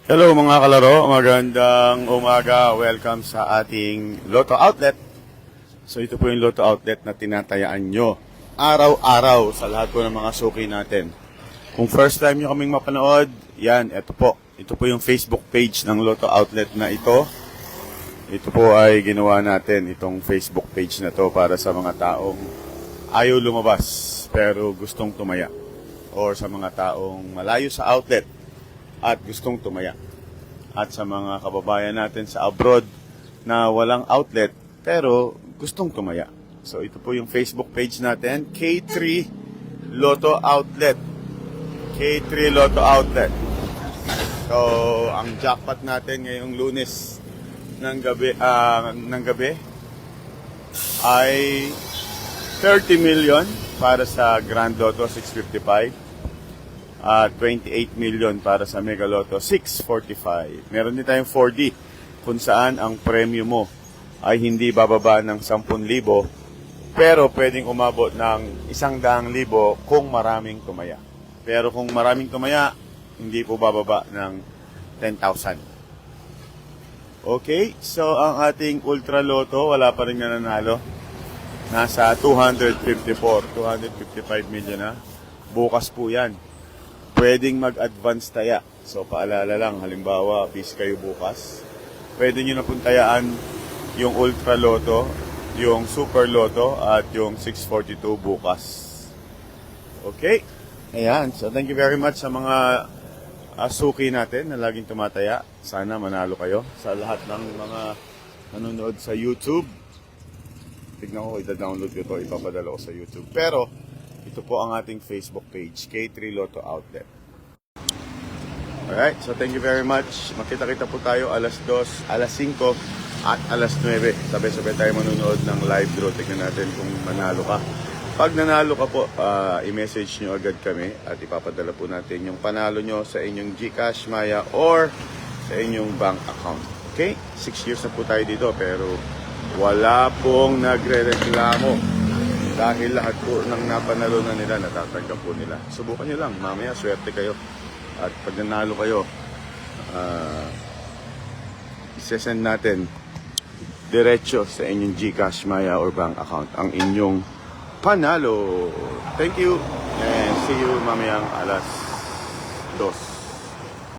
Hello mga kalaro, magandang umaga. Welcome sa ating Lotto Outlet. So ito po yung Lotto Outlet na tinatayaan nyo araw-araw sa lahat po ng mga suki natin. Kung first time nyo kaming mapanood, yan, ito po. Ito po yung Facebook page ng Lotto Outlet na ito. Ito po ay ginawa natin, itong Facebook page na to para sa mga taong ayaw lumabas pero gustong tumaya. Or sa mga taong malayo sa outlet at gustong tumaya. At sa mga kababayan natin sa abroad na walang outlet pero gustong tumaya. So ito po yung Facebook page natin, K3 Lotto Outlet. K3 Lotto Outlet. So ang jackpot natin ngayong Lunes ng gabi ay 30 million para sa Grand Lotto 655. 28 million para sa Mega Lotto 645. Meron din tayong 4D kung saan ang premyo mo ay hindi bababa ng 10,000 pero pwedeng umabot ng 100,000 kung maraming tumaya. Pero kung maraming tumaya, hindi po bababa ng 10,000. Okay, so ang ating Ultra Lotto, wala pa rin nananalo. Nasa 255 million na. Bukas po yan. Pwedeng mag-advance taya. So, paalala lang, halimbawa, bis kayo bukas. Pwede nyo na puntayaan yung Ultra Lotto, yung Super Lotto, at yung 642 bukas. Okay? Ayan. So, thank you very much sa mga suki natin na laging tumataya. Sana manalo kayo sa lahat ng mga nanonood sa YouTube. Tignan ko, ida-download ko ito, ipapadala ko sa YouTube. Pero, ito po ang ating Facebook page, K3 Lotto Outlet. Alright, so thank you very much. Makita-kita po tayo alas 2, alas 5, at alas 9. Sabay-sabay tayo manunood ng live draw. Tignan natin kung manalo ka. Pag nanalo ka po, i-message nyo agad kami at ipapadala po natin yung panalo nyo sa inyong GCash, Maya, or sa inyong bank account. Okay? 6 years na po tayo dito pero wala pong nagre-reklamo. Dahil lahat po ng napanalo na nila, natatanggap po nila. Subukan nyo lang, mamaya swerte kayo. At pag nanalo kayo, isesend natin diretso sa inyong GCash, Maya, or bank account ang inyong panalo. Thank you, and see you mamayang alas 2.